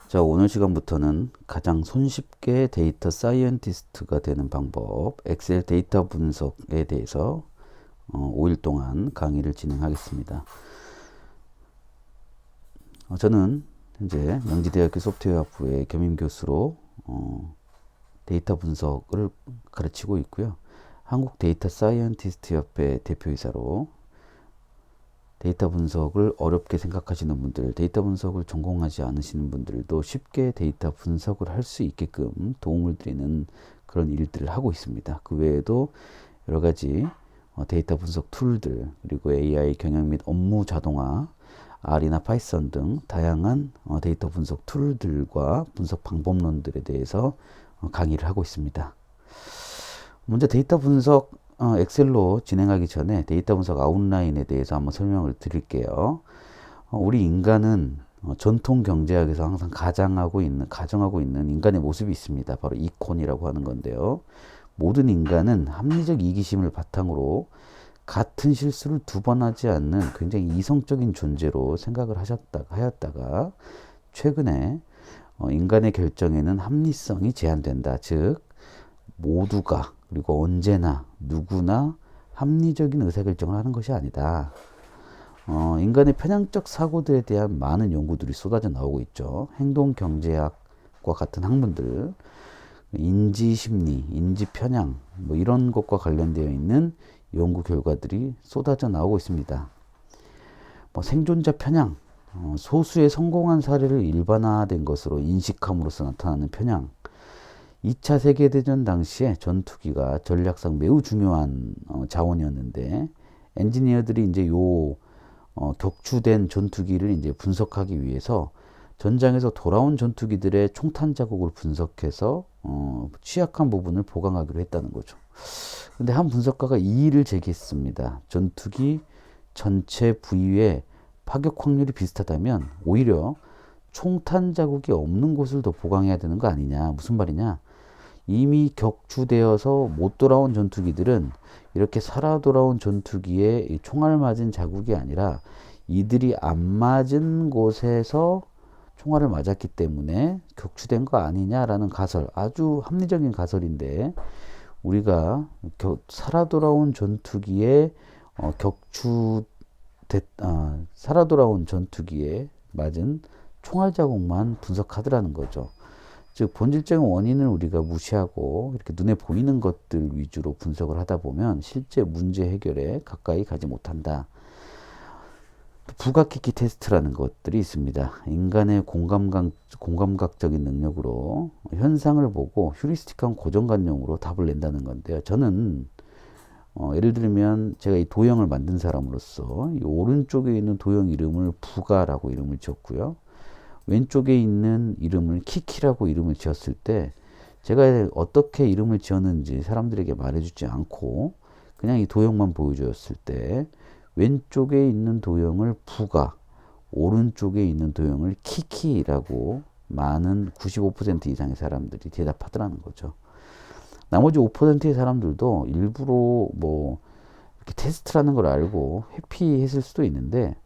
자, 오늘 시간부터는 가장 손쉽게 데이터 사이언티스트가 되는 방법, 엑셀 데이터 분석에 대해서 5일 동안 강의를 진행하겠습니다. 저는 현재 명지대학교 소프트웨어학부의 겸임교수로 데이터 분석을 가르치고 있고요. 한국 데이터 사이언티스트 협회 대표이사로 데이터 분석을 어렵게 생각하시는 분들, 데이터 분석을 전공하지 않으시는 분들도 쉽게 데이터 분석을 할 수 있게끔 도움을 드리는 그런 일들을 하고 있습니다. 그 외에도 여러 가지 데이터 분석 툴들, 그리고 AI 경영 및 업무 자동화, R이나 파이썬 등 다양한 데이터 분석 툴들과 분석 방법론들에 대해서 강의를 하고 있습니다. 먼저 데이터 분석 엑셀로 진행하기 전에 데이터 분석 아웃라인에 대해서 한번 설명을 드릴게요. 우리 인간은 전통 경제학에서 항상 가정하고 있는 인간의 모습이 있습니다. 바로 이콘이라고 하는 건데요. 모든 인간은 합리적 이기심을 바탕으로 같은 실수를 두 번 하지 않는 굉장히 이성적인 존재로 생각을 하였다가 최근에 인간의 결정에는 합리성이 제한된다. 즉 모두가 그리고 언제나 누구나 합리적인 의사결정을 하는 것이 아니다. 인간의 편향적 사고들에 대한 많은 연구들이 쏟아져 나오고 있죠. 행동경제학과 같은 학문들, 인지심리, 인지편향 뭐 이런 것과 관련되어 있는 연구 결과들이 쏟아져 나오고 있습니다. 생존자 편향, 소수의 성공한 사례를 일반화된 것으로 인식함으로써 나타나는 편향, 2차 세계대전 당시에 전투기가 전략상 매우 중요한 자원이었는데 엔지니어들이 이제 격추된 전투기를 이제 분석하기 위해서 전장에서 돌아온 전투기들의 총탄 자국을 분석해서 취약한 부분을 보강하기로 했다는 거죠. 근데 한 분석가가 이의를 제기했습니다. 전투기 전체 부위의 파격 확률이 비슷하다면 오히려 총탄 자국이 없는 곳을 더 보강해야 되는 거 아니냐. 무슨 말이냐? 이미 격추되어서 못 돌아온 전투기들은 이렇게 살아 돌아온 전투기에 총알 맞은 자국이 아니라 이들이 안 맞은 곳에서 총알을 맞았기 때문에 격추된 거 아니냐라는 가설, 아주 합리적인 가설인데 우리가 살아 돌아온 전투기에 살아 돌아온 전투기에 맞은 총알 자국만 분석하더라는 거죠. 즉 본질적인 원인을 우리가 무시하고 이렇게 눈에 보이는 것들 위주로 분석을 하다 보면 실제 문제 해결에 가까이 가지 못한다. 부가키키 테스트라는 것들이 있습니다. 인간의 공감각적인 능력으로 현상을 보고 휴리스틱한 고정관념으로 답을 낸다는 건데요. 저는 예를 들면 제가 이 도형을 만든 사람으로서 이 오른쪽에 있는 도형 이름을 부가라고 이름을 지었고요. 왼쪽에 있는 이름을 키키라고 이름을 지었을 때 제가 어떻게 이름을 지었는지 사람들에게 말해주지 않고 그냥 이 도형만 보여주었을 때 왼쪽에 있는 도형을 부가, 오른쪽에 있는 도형을 키키라고 많은 95% 이상의 사람들이 대답하더라는 거죠. 나머지 5%의 사람들도 일부러 이렇게 테스트라는 걸 알고 회피했을 수도 있는데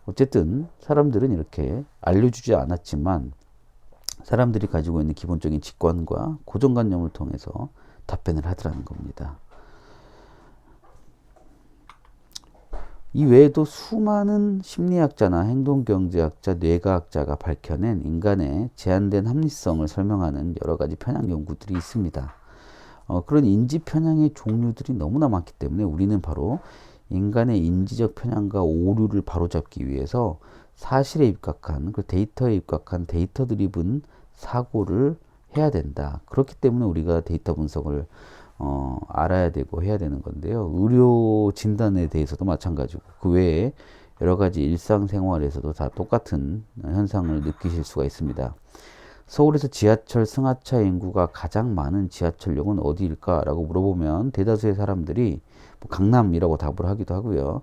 어쨌든 사람들은 이렇게 알려주지 않았지만 사람들이 가지고 있는 기본적인 직관과 고정관념을 통해서 답변을 하더라는 겁니다. 이 외에도 수많은 심리학자나 행동경제학자, 뇌과학자가 밝혀낸 인간의 제한된 합리성을 설명하는 여러 가지 편향 연구들이 있습니다. 그런 인지 편향의 종류들이 너무나 많기 때문에 우리는 바로 인간의 인지적 편향과 오류를 바로잡기 위해서 사실에 입각한, 그 데이터에 입각한 데이터 드리븐 사고를 해야 된다. 그렇기 때문에 우리가 데이터 분석을 알아야 되고 해야 되는 건데요. 의료 진단에 대해서도 마찬가지고 그 외에 여러 가지 일상생활에서도 다 똑같은 현상을 느끼실 수가 있습니다. 서울에서 지하철 승하차 인구가 가장 많은 지하철역은 어디일까라고 물어보면 대다수의 사람들이 강남이라고 답을 하기도 하고요.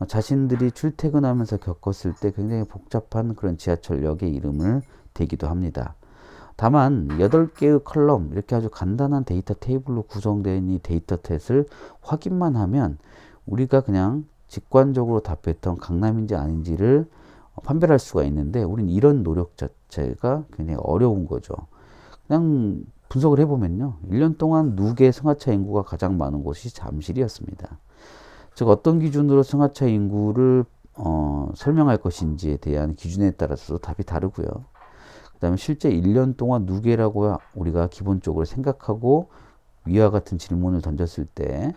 자신들이 출퇴근하면서 겪었을 때 굉장히 복잡한 그런 지하철역의 이름을 대기도 합니다. 다만 8개의 컬럼 이렇게 아주 간단한 데이터 테이블로 구성된 이 데이터셋을 확인만 하면 우리가 그냥 직관적으로 답했던 강남인지 아닌지를 판별할 수가 있는데 우린 이런 노력 자체가 굉장히 어려운 거죠. 그냥 분석을 해보면요. 1년 동안 누계 승하차 인구가 가장 많은 곳이 잠실이었습니다. 즉 어떤 기준으로 승하차 인구를 설명할 것인지에 대한 기준에 따라서 답이 다르고요. 그 다음에 실제 1년 동안 누계라고 우리가 기본적으로 생각하고 위와 같은 질문을 던졌을 때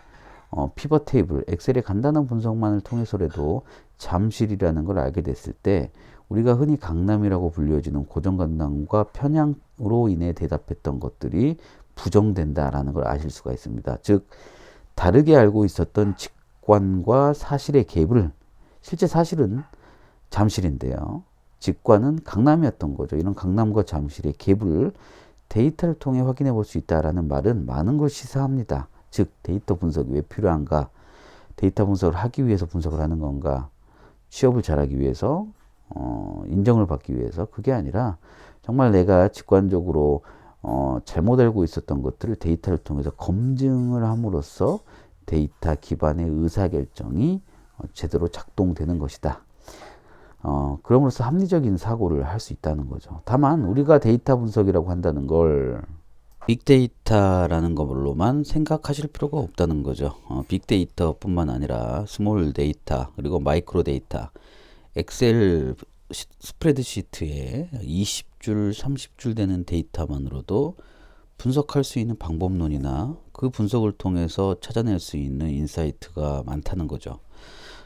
피벗 테이블, 엑셀의 간단한 분석만을 통해서라도 잠실이라는 걸 알게 됐을 때 우리가 흔히 강남이라고 불려지는 고정강남과 편향으로 인해 대답했던 것들이 부정된다라는 걸 아실 수가 있습니다. 즉 다르게 알고 있었던 직관과 사실의 갭을 실제 사실은 잠실인데요. 직관은 강남이었던 거죠. 이런 강남과 잠실의 갭을 데이터를 통해 확인해 볼 수 있다라는 말은 많은 걸 시사합니다. 즉 데이터 분석이 왜 필요한가? 데이터 분석을 하기 위해서 분석을 하는 건가? 취업을 잘하기 위해서? 인정을 받기 위해서? 그게 아니라 정말 내가 직관적으로 잘못 알고 있었던 것들을 데이터를 통해서 검증을 함으로써 데이터 기반의 의사결정이 제대로 작동되는 것이다. 그럼으로써 합리적인 사고를 할 수 있다는 거죠. 다만 우리가 데이터 분석이라고 한다는 걸 빅데이터라는 것으로만 생각하실 필요가 없다는 거죠. 빅데이터뿐만 아니라 스몰 데이터 그리고 마이크로 데이터 엑셀 스프레드시트에 20줄 30줄 되는 데이터만으로도 분석할 수 있는 방법론이나 그 분석을 통해서 찾아낼 수 있는 인사이트가 많다는 거죠.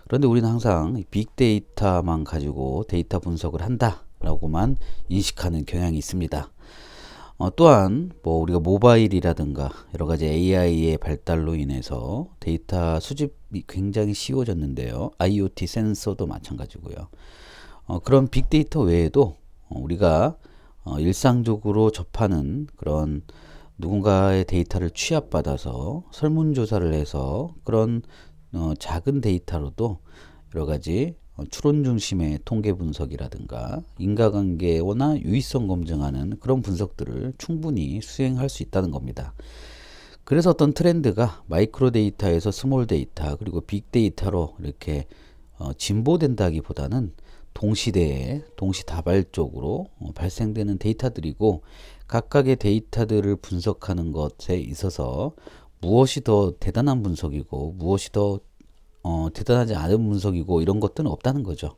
그런데 우리는 항상 빅데이터만 가지고 데이터 분석을 한다라고만 인식하는 경향이 있습니다. 또한 우리가 모바일이라든가 여러 가지 AI의 발달로 인해서 데이터 수집이 굉장히 쉬워졌는데요. IoT 센서도 마찬가지고요. 그런 빅데이터 외에도 우리가 일상적으로 접하는 그런 누군가의 데이터를 취합받아서 설문조사를 해서 그런 작은 데이터로도 여러 가지 추론 중심의 통계 분석이라든가 인과관계나 유의성 검증하는 그런 분석들을 충분히 수행할 수 있다는 겁니다. 그래서 어떤 트렌드가 마이크로 데이터에서 스몰 데이터 그리고 빅 데이터로 이렇게 진보된다기보다는 동시대에 동시다발적으로 발생되는 데이터들이고 각각의 데이터들을 분석하는 것에 있어서 무엇이 더 대단한 분석이고 무엇이 더 대단하지 않은 분석이고 이런 것들은 없다는 거죠.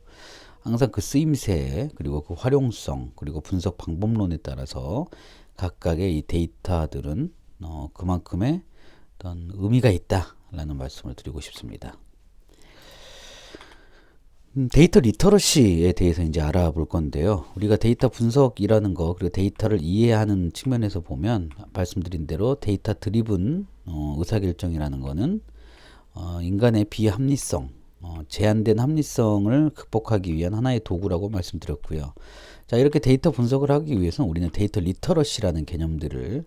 항상 그 쓰임새 그리고 그 활용성 그리고 분석 방법론에 따라서 각각의 이 데이터들은 그만큼의 어떤 의미가 있다라는 말씀을 드리고 싶습니다. 데이터 리터러시에 대해서 이제 알아볼 건데요. 우리가 데이터 분석이라는 거 그리고 데이터를 이해하는 측면에서 보면 말씀드린 대로 데이터 드리븐 의사결정이라는 거는 인간의 비합리성, 제한된 합리성을 극복하기 위한 하나의 도구라고 말씀드렸고요. 자, 이렇게 데이터 분석을 하기 위해서는 우리는 데이터 리터러시라는 개념들을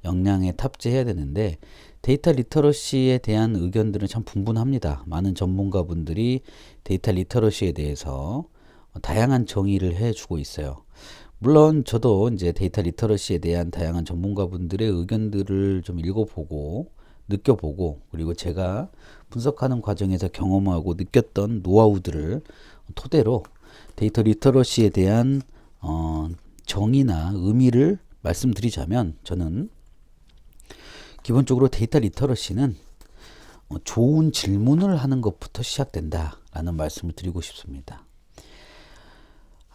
역량에 탑재해야 되는데 데이터 리터러시에 대한 의견들은 참 분분합니다. 많은 전문가분들이 데이터 리터러시에 대해서 다양한 정의를 해주고 있어요. 물론 저도 이제 데이터 리터러시에 대한 다양한 전문가분들의 의견들을 좀 읽어보고 느껴보고 그리고 제가 분석하는 과정에서 경험하고 느꼈던 노하우들을 토대로 데이터 리터러시에 대한 정의나 의미를 말씀드리자면 저는 기본적으로 데이터 리터러시는 좋은 질문을 하는 것부터 시작된다라는 말씀을 드리고 싶습니다.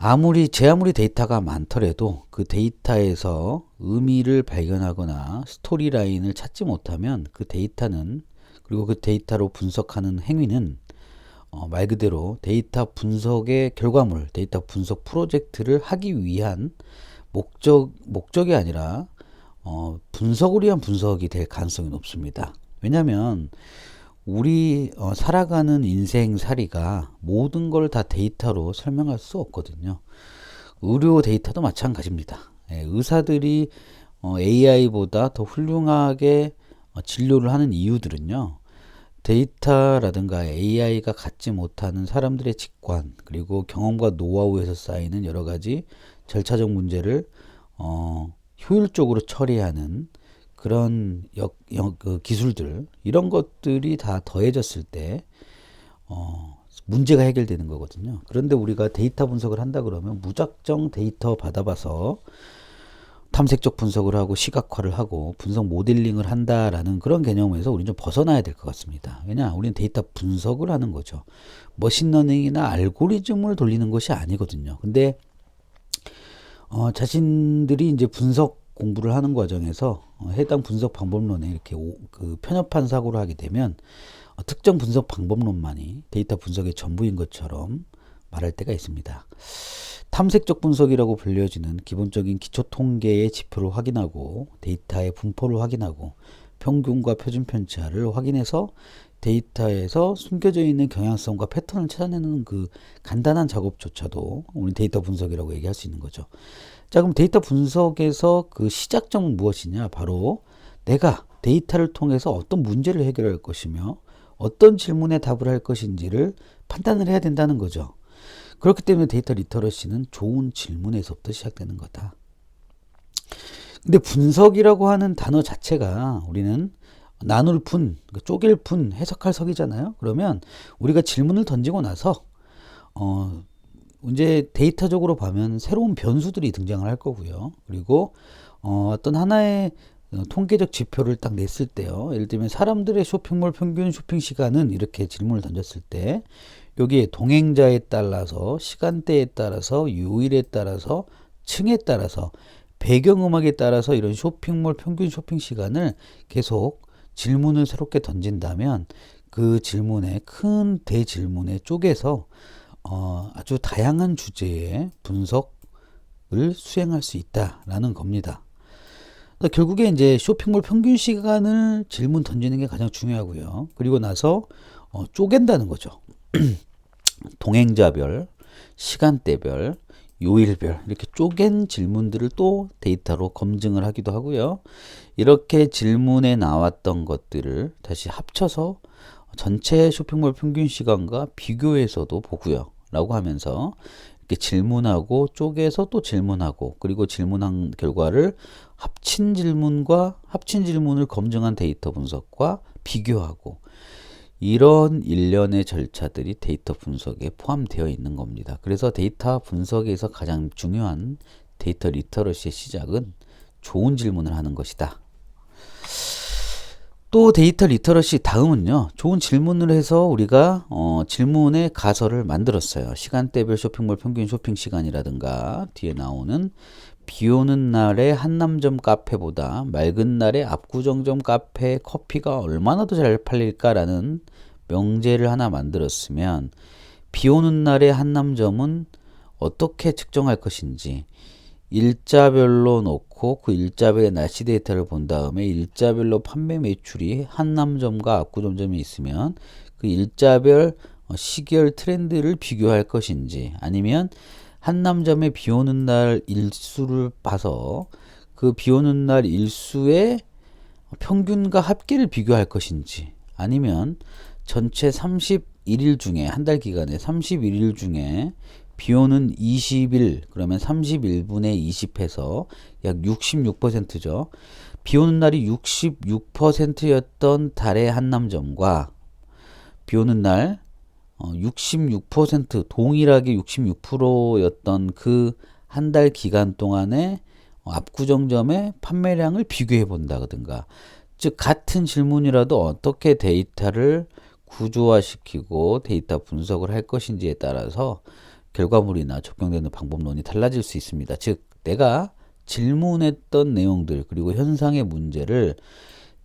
아무리 데이터가 많더라도 그 데이터에서 의미를 발견하거나 스토리라인을 찾지 못하면 그 데이터는 그리고 그 데이터로 분석하는 행위는 말 그대로 데이터 분석의 결과물, 데이터 분석 프로젝트를 하기 위한 목적이 아니라 분석을 위한 분석이 될 가능성이 높습니다. 왜냐하면 우리 살아가는 인생살이가 모든 걸 다 데이터로 설명할 수 없거든요. 의료 데이터도 마찬가지입니다. 의사들이 AI보다 더 훌륭하게 진료를 하는 이유들은요. 데이터라든가 AI가 갖지 못하는 사람들의 직관 그리고 경험과 노하우에서 쌓이는 여러 가지 절차적 문제를 효율적으로 처리하는 그런 그 기술들 이런 것들이 다 더해졌을 때 문제가 해결되는 거거든요. 그런데 우리가 데이터 분석을 한다 그러면 무작정 데이터 받아봐서 탐색적 분석을 하고 시각화를 하고 분석 모델링을 한다라는 그런 개념에서 우리는 좀 벗어나야 될 것 같습니다. 왜냐? 우리는 데이터 분석을 하는 거죠. 머신러닝이나 알고리즘을 돌리는 것이 아니거든요. 근데 자신들이 이제 분석 공부를 하는 과정에서 해당 분석 방법론에 이렇게 그 편협한 사고를 하게 되면 특정 분석 방법론만이 데이터 분석의 전부인 것처럼 말할 때가 있습니다. 탐색적 분석이라고 불려지는 기본적인 기초 통계의 지표를 확인하고 데이터의 분포를 확인하고 평균과 표준 편차를 확인해서 데이터에서 숨겨져 있는 경향성과 패턴을 찾아내는 그 간단한 작업조차도 우리 데이터 분석이라고 얘기할 수 있는 거죠. 자, 그럼 데이터 분석에서 그 시작점은 무엇이냐? 바로 내가 데이터를 통해서 어떤 문제를 해결할 것이며 어떤 질문에 답을 할 것인지를 판단을 해야 된다는 거죠. 그렇기 때문에 데이터 리터러시는 좋은 질문에서부터 시작되는 거다. 근데 분석이라고 하는 단어 자체가 우리는 나눌 분, 쪼갤 분, 해석할 석이잖아요. 그러면 우리가 질문을 던지고 나서 이제 데이터적으로 보면 새로운 변수들이 등장을 할 거고요. 그리고 어떤 하나의 통계적 지표를 딱 냈을 때요. 예를 들면 사람들의 쇼핑몰 평균 쇼핑 시간은 이렇게 질문을 던졌을 때 여기에 동행자에 따라서 시간대에 따라서 요일에 따라서 층에 따라서 배경음악에 따라서 이런 쇼핑몰 평균 쇼핑 시간을 계속 질문을 새롭게 던진다면 그 질문의 큰 대질문에 쪼개서 아주 다양한 주제의 분석을 수행할 수 있다라는 겁니다. 결국에 이제 쇼핑몰 평균 시간을 질문 던지는 게 가장 중요하고요. 그리고 나서 쪼갠다는 거죠. 동행자별, 시간대별, 요일별 이렇게 쪼갠 질문들을 또 데이터로 검증을 하기도 하고요. 이렇게 질문에 나왔던 것들을 다시 합쳐서 전체 쇼핑몰 평균 시간과 비교해서도 보고요. 라고 하면서 이렇게 질문하고 쪼개서 또 질문하고 그리고 질문한 결과를 합친 질문을 검증한 데이터 분석과 비교하고 이런 일련의 절차들이 데이터 분석에 포함되어 있는 겁니다. 그래서 데이터 분석에서 가장 중요한 데이터 리터러시의 시작은 좋은 질문을 하는 것이다. 또 데이터 리터러시 다음은요. 좋은 질문을 해서 우리가 질문의 가설을 만들었어요. 시간대별 쇼핑몰 평균 쇼핑 시간이라든가 뒤에 나오는 비 오는 날의 한남점 카페보다 맑은 날의 압구정점 카페 커피가 얼마나 더 잘 팔릴까라는 명제를 하나 만들었으면 비 오는 날의 한남점은 어떻게 측정할 것인지 일자별로 놓고 그 일자별의 날씨 데이터를 본 다음에 일자별로 판매 매출이 한남점과 압구정점이 있으면 그 일자별 시계열 트렌드를 비교할 것인지 아니면 한남점의 비 오는 날 일수를 봐서 그 비 오는 날 일수의 평균과 합계를 비교할 것인지 아니면 전체 31일 중에 한 달 기간에 31일 중에 비 오는 20일 그러면 31분의 20 해서 약 66%죠. 비 오는 날이 66%였던 달의 한남점과 비 오는 날 66% 동일하게 66%였던 그 한 달 기간 동안에 압구정점의 판매량을 비교해 본다든가 즉 같은 질문이라도 어떻게 데이터를 구조화시키고 데이터 분석을 할 것인지에 따라서 결과물이나 적용되는 방법론이 달라질 수 있습니다. 즉 내가 질문했던 내용들 그리고 현상의 문제를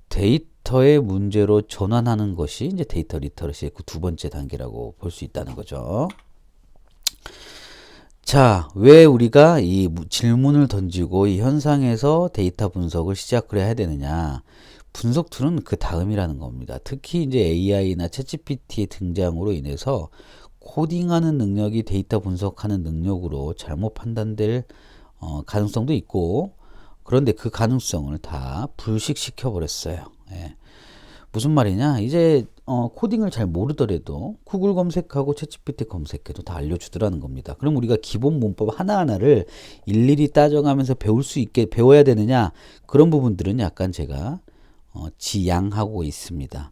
데이터의 문제로 전환하는 것이 이제 데이터 리터러시의 그 두 번째 단계라고 볼 수 있다는 거죠. 자, 왜 우리가 이 질문을 던지고 이 현상에서 데이터 분석을 시작을 해야 되느냐? 분석 툴은 그 다음이라는 겁니다. 특히 이제 AI나 챗GPT의 등장으로 인해서 코딩하는 능력이 데이터 분석하는 능력으로 잘못 판단될 가능성도 있고 그런데 그 가능성을 다 불식시켜 버렸어요. 예. 무슨 말이냐? 이제 코딩을 잘 모르더라도 구글 검색하고 챗GPT 검색해도 다 알려주더라는 겁니다. 그럼 우리가 기본 문법 하나하나를 일일이 따져가면서 배울 수 있게 배워야 되느냐? 그런 부분들은 약간 제가 지양하고 있습니다.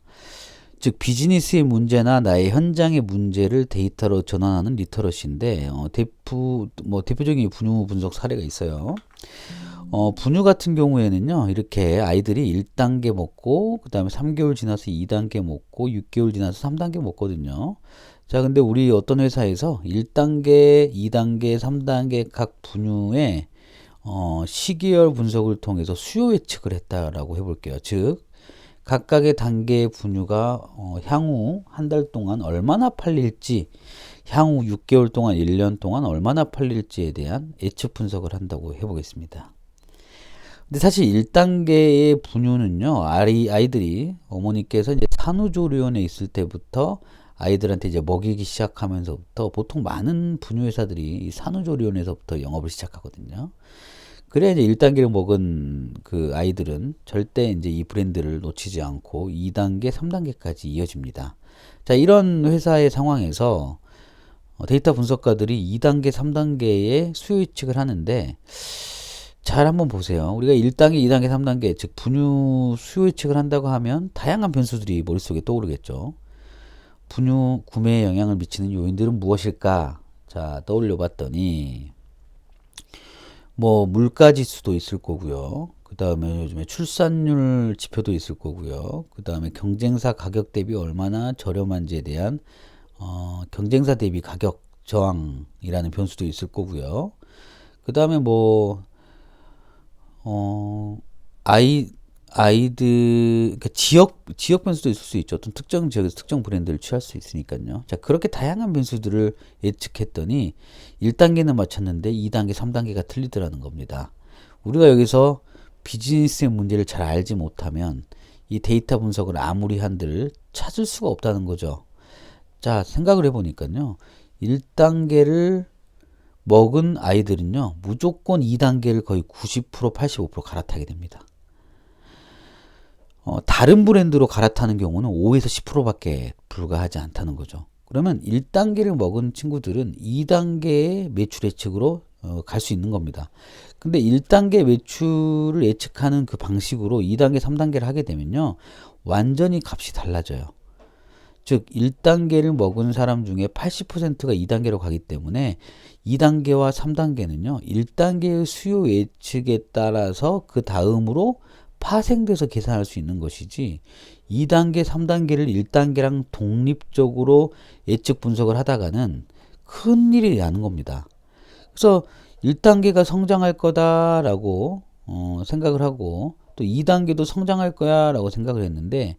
즉 비즈니스의 문제나 나의 현장의 문제를 데이터로 전환하는 리터러시인데 대표적인 분유 분석 사례가 있어요. 분유 같은 경우에는요, 이렇게 아이들이 1단계 먹고, 그 다음에 3개월 지나서 2단계 먹고, 6개월 지나서 3단계 먹거든요. 자, 근데 우리 어떤 회사에서 1단계, 2단계, 3단계 각 분유의 시계열 분석을 통해서 수요 예측을 했다라고 해볼게요. 즉, 각각의 단계의 분유가 향후 한 달 동안 얼마나 팔릴지, 향후 6개월 동안, 1년 동안 얼마나 팔릴지에 대한 예측 분석을 한다고 해보겠습니다. 근데 사실 1단계의 분유는요, 아이들이 어머니께서 이제 산후조리원에 있을 때부터 아이들한테 이제 먹이기 시작하면서부터 보통 많은 분유 회사들이 이 산후조리원에서부터 영업을 시작하거든요. 그래야 이제 1단계를 먹은 그 아이들은 절대 이제 이 브랜드를 놓치지 않고 2단계, 3단계까지 이어집니다. 자, 이런 회사의 상황에서 데이터 분석가들이 2단계, 3단계의 수요 예측을 하는데, 잘 한번 보세요. 우리가 1단계, 2단계, 3단계, 즉 분유 수요 예측을 한다고 하면 다양한 변수들이 머릿속에 떠오르겠죠. 분유 구매에 영향을 미치는 요인들은 무엇일까? 자, 떠올려 봤더니 물가 지수도 있을 거고요. 그 다음에 요즘에 출산율 지표도 있을 거고요. 그 다음에 경쟁사 가격 대비 얼마나 저렴한지에 대한 경쟁사 대비 가격 저항이라는 변수도 있을 거고요. 그 다음에 아이들, 그러니까 지역 변수도 있을 수 있죠. 어떤 특정 지역에서 특정 브랜드를 취할 수 있으니까요. 자, 그렇게 다양한 변수들을 예측했더니 1단계는 맞췄는데 2단계, 3단계가 틀리더라는 겁니다. 우리가 여기서 비즈니스의 문제를 잘 알지 못하면 이 데이터 분석을 아무리 한들 찾을 수가 없다는 거죠. 자, 생각을 해보니까요. 1단계를 먹은 아이들은요, 무조건 2단계를 거의 90%, 85% 갈아타게 됩니다. 다른 브랜드로 갈아타는 경우는 5에서 10%밖에 불과하지 않다는 거죠. 그러면 1단계를 먹은 친구들은 2단계의 매출 예측으로 갈 수 있는 겁니다. 근데 1단계 매출을 예측하는 그 방식으로 2단계, 3단계를 하게 되면요, 완전히 값이 달라져요. 즉 1단계를 먹은 사람 중에 80%가 2단계로 가기 때문에 2단계와 3단계는요, 1단계의 수요 예측에 따라서 그 다음으로 파생돼서 계산할 수 있는 것이지, 2단계, 3단계를 1단계랑 독립적으로 예측 분석을 하다가는 큰 일이 나는 겁니다. 그래서 1단계가 성장할 거다라고 생각을 하고, 또 2단계도 성장할 거야 라고 생각을 했는데,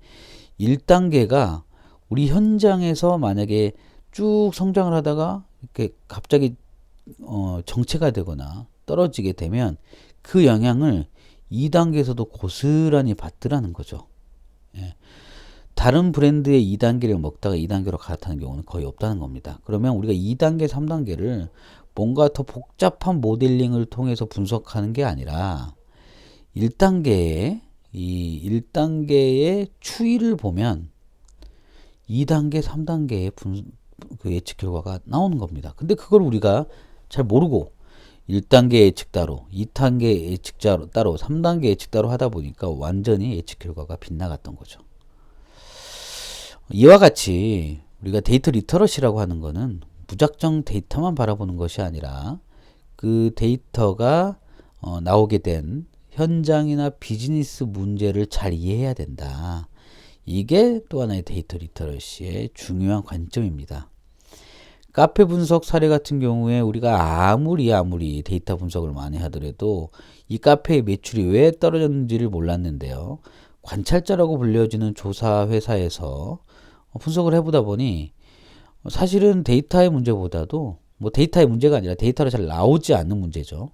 1단계가 우리 현장에서 만약에 쭉 성장을 하다가 이렇게 갑자기 정체가 되거나 떨어지게 되면 그 영향을 2단계에서도 고스란히 받더라는 거죠. 예. 다른 브랜드의 2단계를 먹다가 2단계로 갈아타는 경우는 거의 없다는 겁니다. 그러면 우리가 2단계, 3단계를 뭔가 더 복잡한 모델링을 통해서 분석하는 게 아니라 1단계의 추이를 보면 2단계, 3단계의 그 예측 결과가 나오는 겁니다. 근데 그걸 우리가 잘 모르고 1단계 예측 따로, 2단계 예측 따로, 3단계 예측 따로 하다 보니까 완전히 예측 결과가 빗나갔던 거죠. 이와 같이 우리가 데이터 리터러시라고 하는 거는 무작정 데이터만 바라보는 것이 아니라 그 데이터가 나오게 된 현장이나 비즈니스 문제를 잘 이해해야 된다. 이게 또 하나의 데이터 리터러시의 중요한 관점입니다. 카페 분석 사례 같은 경우에 우리가 아무리 데이터 분석을 많이 하더라도 이 카페의 매출이 왜 떨어졌는지를 몰랐는데요. 관찰자라고 불려지는 조사 회사에서 분석을 해보다 보니 사실은 데이터의 문제보다도 데이터의 문제가 아니라 데이터로 잘 나오지 않는 문제죠.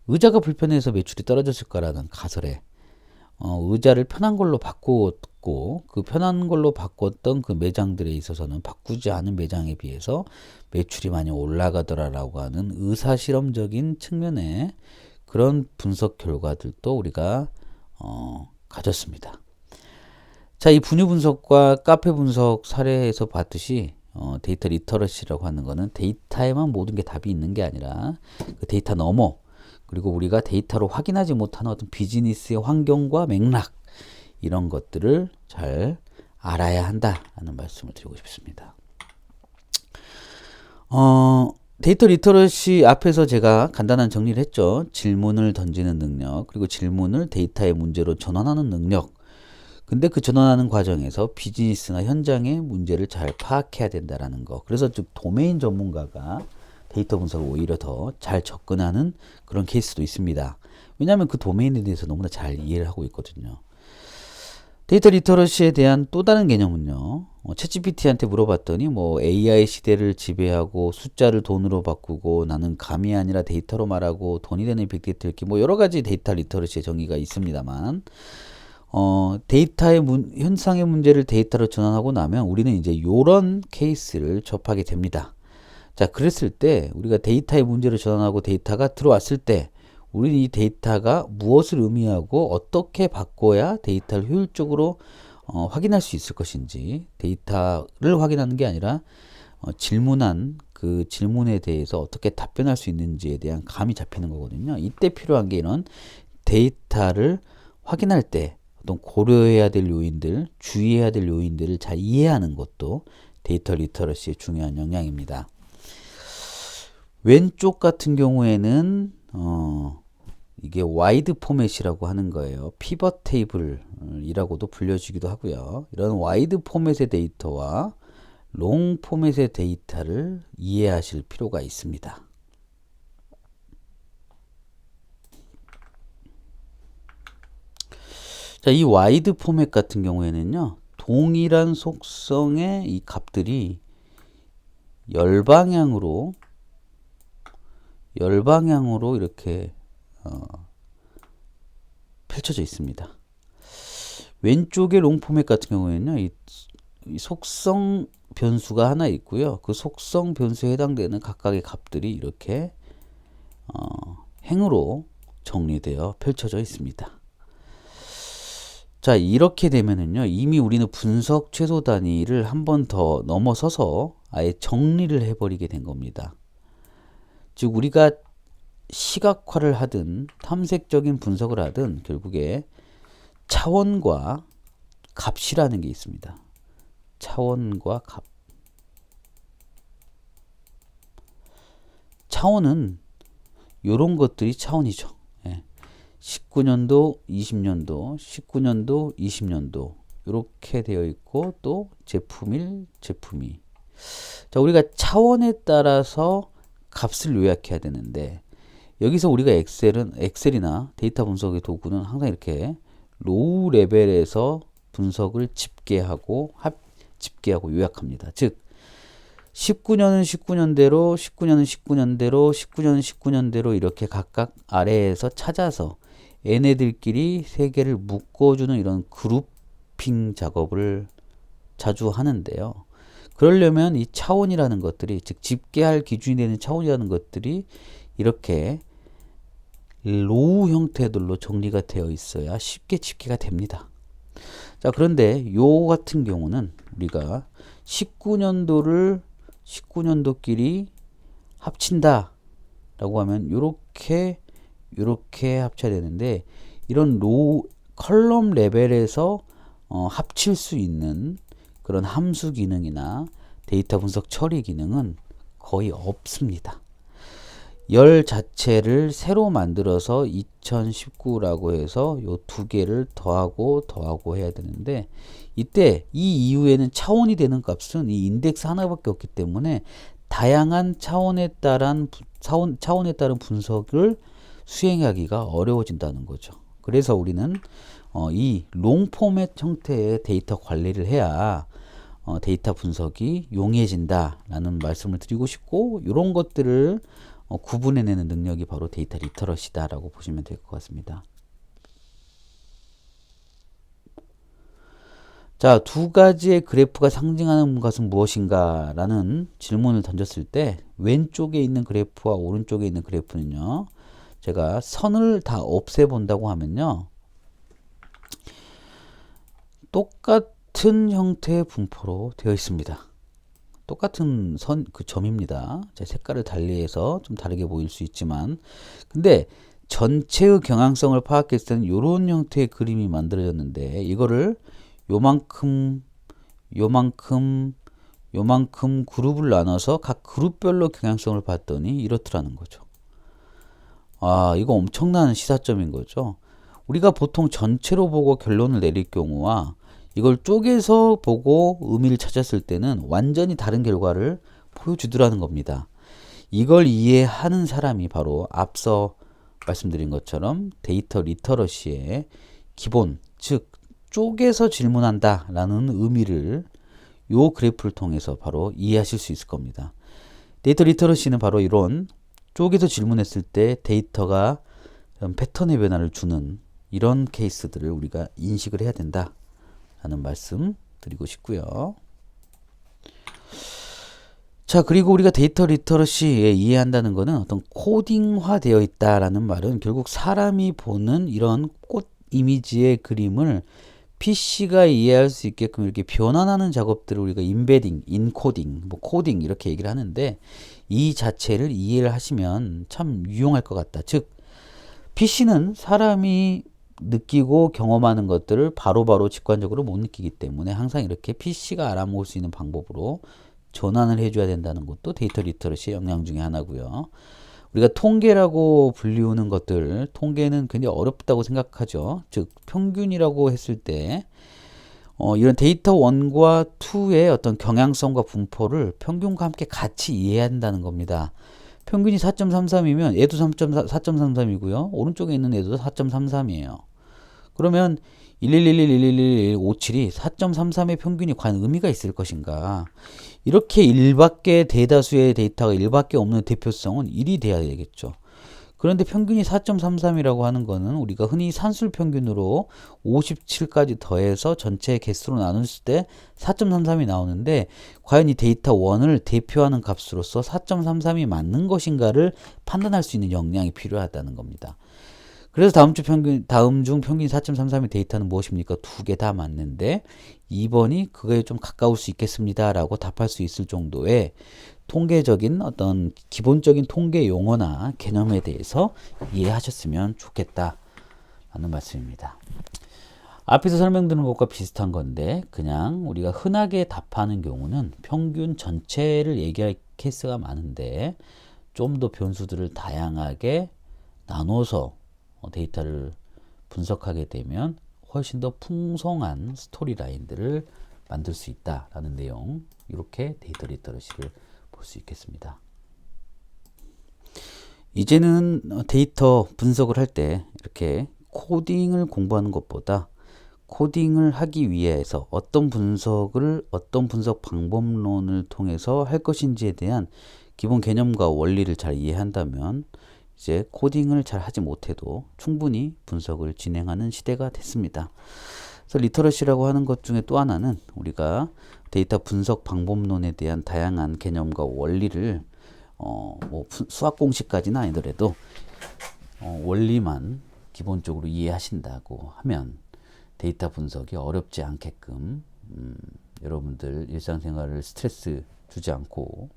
의자가 불편해서 매출이 떨어졌을 거라는 가설에 의자를 편한 걸로 바꿨고, 그 편한 걸로 바꿨던 그 매장들에 있어서는 바꾸지 않은 매장에 비해서 매출이 많이 올라가더라라고 하는 의사실험적인 측면의 그런 분석 결과들도 우리가 가졌습니다. 자, 이 분유 분석과 카페 분석 사례에서 봤듯이 데이터 리터러시라고 하는 거는 데이터에만 모든 게 답이 있는 게 아니라 그 데이터 넘어, 그리고 우리가 데이터로 확인하지 못하는 어떤 비즈니스의 환경과 맥락, 이런 것들을 잘 알아야 한다라는 말씀을 드리고 싶습니다. 데이터 리터러시 앞에서 제가 간단한 정리를 했죠. 질문을 던지는 능력, 그리고 질문을 데이터의 문제로 전환하는 능력. 근데 그 전환하는 과정에서 비즈니스나 현장의 문제를 잘 파악해야 된다라는 거. 그래서 즉 도메인 전문가가 데이터 분석을 오히려 더 잘 접근하는 그런 케이스도 있습니다. 왜냐하면 그 도메인에 대해서 너무나 잘 이해를 하고 있거든요. 데이터 리터러시에 대한 또 다른 개념은요. 챗GPT한테 물어봤더니 뭐 AI 시대를 지배하고 숫자를 돈으로 바꾸고 나는 감이 아니라 데이터로 말하고 돈이 되는 빅데이터 읽기 뭐 여러 가지 데이터 리터러시의 정의가 있습니다만 데이터의 현상의 문제를 데이터로 전환하고 나면 우리는 이제 요런 케이스를 접하게 됩니다. 자, 그랬을 때 우리가 데이터의 문제를 전환하고 데이터가 들어왔을 때 우리는 이 데이터가 무엇을 의미하고 어떻게 바꿔야 데이터를 효율적으로 확인할 수 있을 것인지 데이터를 확인하는 게 아니라 질문한 그 질문에 대해서 어떻게 답변할 수 있는지에 대한 감이 잡히는 거거든요. 이때 필요한 게 이런 데이터를 확인할 때 어떤 고려해야 될 요인들, 주의해야 될 요인들을 잘 이해하는 것도 데이터 리터러시의 중요한 역량입니다. 왼쪽 같은 경우에는 이게 와이드 포맷이라고 하는 거예요. 피벗 테이블이라고도 불려지기도 하고요. 이런 와이드 포맷의 데이터와 롱 포맷의 데이터를 이해하실 필요가 있습니다. 자, 이 와이드 포맷 같은 경우에는요. 동일한 속성의 이 값들이 열방향으로 이렇게 펼쳐져 있습니다. 왼쪽의 롱 포맷 같은 경우에는요. 이 속성 변수가 하나 있고요. 그 속성 변수에 해당되는 각각의 값들이 이렇게 행으로 정리되어 펼쳐져 있습니다. 자, 이렇게 되면은요, 이미 우리는 분석 최소 단위를 한 번 더 넘어서서 아예 정리를 해버리게 된 겁니다. 즉, 우리가 시각화를 하든 탐색적인 분석을 하든 결국에 차원과 값이라는 게 있습니다. 차원과 값. 차원은 요런 것들이 차원이죠. 19년도, 20년도, 19년도, 20년도 이렇게 되어 있고 또 제품1, 제품2. 자, 우리가 차원에 따라서 값을 요약해야 되는데 여기서 우리가 엑셀이나 데이터 분석의 도구는 항상 이렇게 로우 레벨에서 분석을 집계하고 요약합니다. 즉 19년은 19년대로, 19년은 19년대로, 19년은 19년대로 이렇게 각각 아래에서 찾아서 얘네들끼리 세 개를 묶어주는 이런 그룹핑 작업을 자주 하는데요. 그러려면 이 차원이라는 것들이, 즉 집계할 기준이 되는 차원이라는 것들이 이렇게 로우 형태들로 정리가 되어 있어야 쉽게 집계가 됩니다. 자, 그런데 요 같은 경우는 우리가 19년도끼리 합친다 라고 하면 요렇게 합쳐야 되는데 이런 로우 컬럼 레벨에서 합칠 수 있는 그런 함수 기능이나 데이터 분석 처리 기능은 거의 없습니다. 열 자체를 새로 만들어서 2019라고 해서 요 두 개를 더하고 해야 되는데 이때 이 이후에는 차원이 되는 값은 이 인덱스 하나밖에 없기 때문에 다양한 차원에 따른 분석을 수행하기가 어려워진다는 거죠. 그래서 우리는 이 롱 포맷 형태의 데이터 관리를 해야 데이터 분석이 용이해진다라는 말씀을 드리고 싶고 이런 것들을 구분해내는 능력이 바로 데이터 리터러시다라고 보시면 될 것 같습니다. 자, 두 가지의 그래프가 상징하는 것은 무엇인가 라는 질문을 던졌을 때 왼쪽에 있는 그래프와 오른쪽에 있는 그래프는요. 제가 선을 다 없애본다고 하면요. 똑같은 형태의 분포로 되어 있습니다. 똑같은 점입니다. 제 색깔을 달리해서 좀 다르게 보일 수 있지만 근데 전체의 경향성을 파악했을 때는 이런 형태의 그림이 만들어졌는데 이거를 요만큼 요만큼 그룹을 나눠서 각 그룹별로 경향성을 봤더니 이렇더라는 거죠. 아, 이거 엄청난 시사점인 거죠. 우리가 보통 전체로 보고 결론을 내릴 경우와 이걸 쪼개서 보고 의미를 찾았을 때는 완전히 다른 결과를 보여주더라는 겁니다. 이걸 이해하는 사람이 바로 앞서 말씀드린 것처럼 데이터 리터러시의 기본, 즉 쪼개서 질문한다 라는 의미를 요 그래프를 통해서 바로 이해하실 수 있을 겁니다. 데이터 리터러시는 바로 이런 쪼개서 질문했을 때 데이터가 패턴의 변화를 주는 이런 케이스들을 우리가 인식을 해야 된다 라는 말씀 드리고 싶고요. 자, 그리고 우리가 데이터 리터러시에 이해한다는 것은 어떤 코딩화 되어 있다라는 말은 결국 사람이 보는 이런 꽃 이미지의 그림을 PC가 이해할 수 있게끔 이렇게 변환하는 작업들을 우리가 인베딩, 인코딩, 뭐 코딩 이렇게 얘기를 하는데 이 자체를 이해를 하시면 참 유용할 것 같다. 즉, PC는 사람이 느끼고 경험하는 것들을 바로바로 직관적으로 못 느끼기 때문에 항상 이렇게 PC가 알아먹을 수 있는 방법으로 전환을 해줘야 된다는 것도 데이터 리터러시의 역량 중에 하나고요. 우리가 통계라고 불리우는 것들, 통계는 굉장히 어렵다고 생각하죠. 즉 평균이라고 했을 때 이런 데이터 1과 2의 어떤 경향성과 분포를 평균과 함께 같이 이해해야 한다는 겁니다. 평균이 4.33이면 얘도 4.33이고요. 오른쪽에 있는 얘도 4.33이에요. 그러면 111111157이 4.33의 평균이 과연 의미가 있을 것인가? 이렇게 1밖에 대다수의 데이터가 1밖에 없는 대표성은 1이 돼야 되겠죠. 그런데 평균이 4.33이라고 하는 거는 우리가 흔히 산술 평균으로 57까지 더해서 전체 개수로 나눴을 때 4.33이 나오는데 과연 이 데이터 1을 대표하는 값으로서 4.33이 맞는 것인가를 판단할 수 있는 역량이 필요하다는 겁니다. 그래서 다음 중 평균 4.33의 데이터는 무엇입니까? 두 개 다 맞는데 2번이 그거에 좀 가까울 수 있겠습니다 라고 답할 수 있을 정도의 통계적인 어떤 기본적인 통계 용어나 개념에 대해서 이해하셨으면 좋겠다 라는 말씀입니다. 앞에서 설명드린 것과 비슷한 건데 그냥 우리가 흔하게 답하는 경우는 평균 전체를 얘기할 케이스가 많은데 좀 더 변수들을 다양하게 나눠서 데이터를 분석하게 되면 훨씬 더 풍성한 스토리 라인들을 만들 수 있다라는 내용, 이렇게 데이터 리터러시를 볼 수 있겠습니다. 이제는 데이터 분석을 할 때 이렇게 코딩을 공부하는 것보다 코딩을 하기 위해서 어떤 분석 방법론을 통해서 할 것인지에 대한 기본 개념과 원리를 잘 이해한다면 이제 코딩을 잘 하지 못해도 충분히 분석을 진행하는 시대가 됐습니다. 그래서 리터러시라고 하는 것 중에 또 하나는 우리가 데이터 분석 방법론에 대한 다양한 개념과 원리를 뭐 수학 공식까지는 아니더라도 원리만 기본적으로 이해하신다고 하면 데이터 분석이 어렵지 않게끔 여러분들 일상생활을 스트레스 주지 않고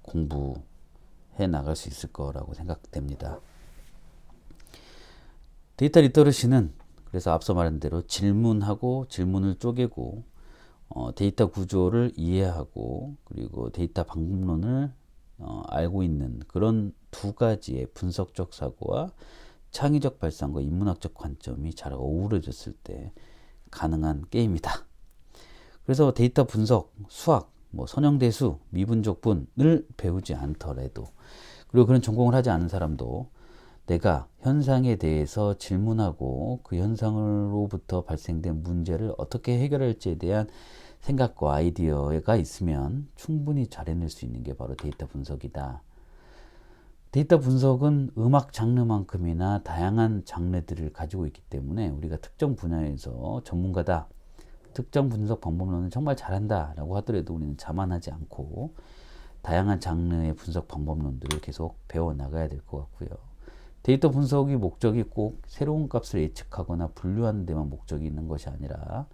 공부해 나갈 수 있을 거라고 생각됩니다. 데이터 리터러시는 그래서 앞서 말한 대로 질문하고 질문을 쪼개고 데이터 구조를 이해하고 그리고 데이터 방법론을 알고 있는 그런 두 가지의 분석적 사고와 창의적 발상과 인문학적 관점이 잘 어우러졌을 때 가능한 게임이다. 그래서 데이터 분석, 수학, 뭐 선형대수, 미분적분을 배우지 않더라도 그리고 그런 전공을 하지 않은 사람도 내가 현상에 대해서 질문하고 그 현상으로부터 발생된 문제를 어떻게 해결할지에 대한 생각과 아이디어가 있으면 충분히 잘 해낼 수 있는 게 바로 데이터 분석이다. 데이터 분석은 음악 장르만큼이나 다양한 장르들을 가지고 있기 때문에 우리가 특정 분야에서 전문가다, 특정 분석 방법론은 정말 잘한다 라고 하더라도 우리는 자만하지 않고 다양한 장르의 분석 방법론들을 계속 배워나가야 될 것 같고요. 데이터 분석의 목적이 꼭 새로운 값을 예측하거나 분류하는 데만 목적이 있는 것이 아니라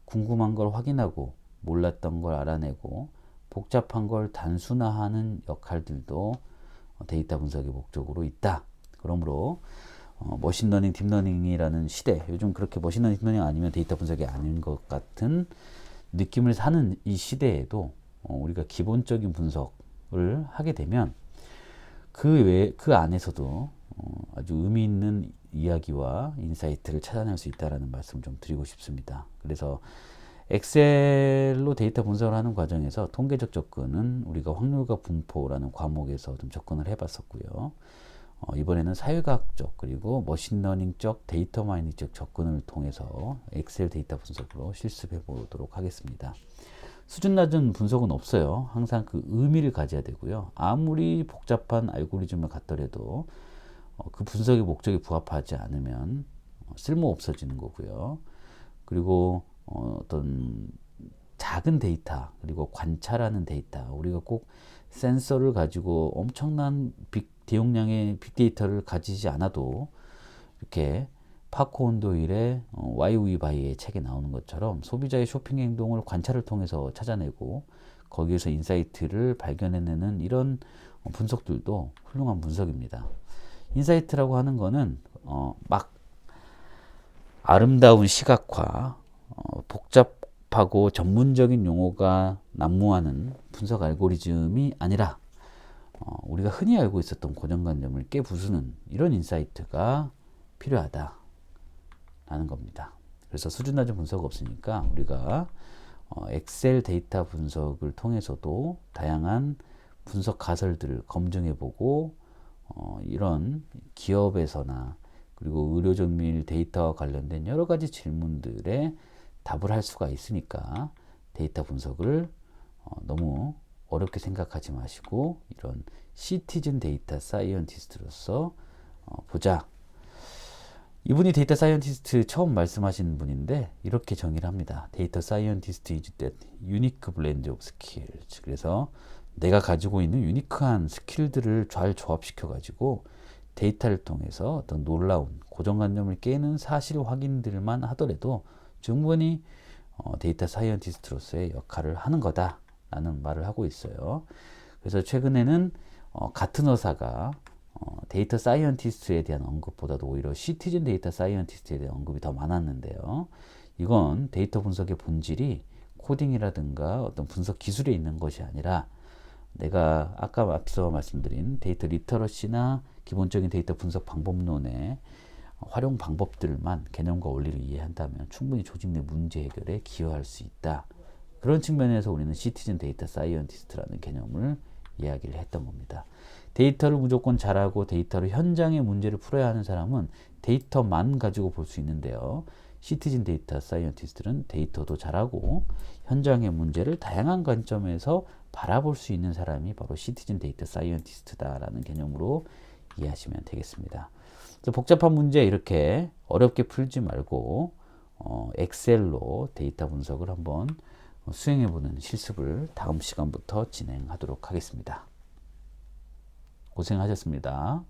궁금한 걸 확인하고 몰랐던 걸 알아내고 복잡한 걸 단순화하는 역할들도 데이터 분석의 목적으로 있다. 그러므로 머신러닝, 딥러닝이라는 시대, 요즘 그렇게 머신러닝, 딥러닝 아니면 데이터 분석이 아닌 것 같은 느낌을 사는 이 시대에도 우리가 기본적인 분석을 하게 되면 그 안에서도 아주 의미 있는 이야기와 인사이트를 찾아낼 수 있다는 말씀을 좀 드리고 싶습니다. 그래서 엑셀로 데이터 분석을 하는 과정에서 통계적 접근은 우리가 확률과 분포라는 과목에서 좀 접근을 해봤었고요. 이번에는 사회과학적 그리고 머신러닝적 데이터 마이닝적 접근을 통해서 엑셀 데이터 분석으로 실습해 보도록 하겠습니다. 수준 낮은 분석은 없어요. 항상 그 의미를 가져야 되고요. 아무리 복잡한 알고리즘을 갖더라도 그 분석의 목적에 부합하지 않으면 쓸모 없어지는 거고요. 그리고 어떤 작은 데이터 그리고 관찰하는 데이터, 우리가 꼭 센서를 가지고 엄청난 대용량의 빅데이터를 가지지 않아도 이렇게 파코 온도일의 Why We Buy의 책에 나오는 것처럼 소비자의 쇼핑 행동을 관찰을 통해서 찾아내고 거기에서 인사이트를 발견해내는 이런 분석들도 훌륭한 분석입니다. 인사이트라고 하는 거는 막 아름다운 시각화, 복잡하고 전문적인 용어가 난무하는 분석 알고리즘이 아니라 우리가 흔히 알고 있었던 고정관념을 깨부수는 이런 인사이트가 필요하다라는 겁니다. 그래서 수준 낮은 분석 없으니까 우리가 엑셀 데이터 분석을 통해서도 다양한 분석 가설들을 검증해보고 이런 기업에서나 그리고 의료적 및 데이터와 관련된 여러 가지 질문들에 답을 할 수가 있으니까 데이터 분석을 너무 어렵게 생각하지 마시고 이런 시티즌 데이터 사이언티스트로서 보자. 이분이 데이터 사이언티스트 처음 말씀하신 분인데 이렇게 정의를 합니다. 데이터 사이언티스트 is that unique blend of skills. 그래서 내가 가지고 있는 유니크한 스킬들을 잘 조합시켜 가지고 데이터를 통해서 어떤 놀라운 고정관념을 깨는 사실 확인들만 하더라도 충분히 데이터 사이언티스트로서의 역할을 하는 거다라는 말을 하고 있어요. 그래서 최근에는 같은 의사가 데이터 사이언티스트에 대한 언급보다도 오히려 시티즌 데이터 사이언티스트에 대한 언급이 더 많았는데요. 이건 데이터 분석의 본질이 코딩이라든가 어떤 분석 기술에 있는 것이 아니라 내가 아까 앞서 말씀드린 데이터 리터러시나 기본적인 데이터 분석 방법론의 활용 방법들만 개념과 원리를 이해한다면 충분히 조직 내 문제 해결에 기여할 수 있다. 그런 측면에서 우리는 시티즌 데이터 사이언티스트라는 개념을 이야기를 했던 겁니다. 데이터를 무조건 잘하고 데이터로 현장의 문제를 풀어야 하는 사람은 데이터만 가지고 볼 수 있는데요. 시티즌 데이터 사이언티스트는 데이터도 잘하고 현장의 문제를 다양한 관점에서 바라볼 수 있는 사람이 바로 시티즌 데이터 사이언티스트다라는 개념으로 이해하시면 되겠습니다. 복잡한 문제 이렇게 어렵게 풀지 말고 엑셀로 데이터 분석을 한번 수행해보는 실습을 다음 시간부터 진행하도록 하겠습니다. 고생하셨습니다.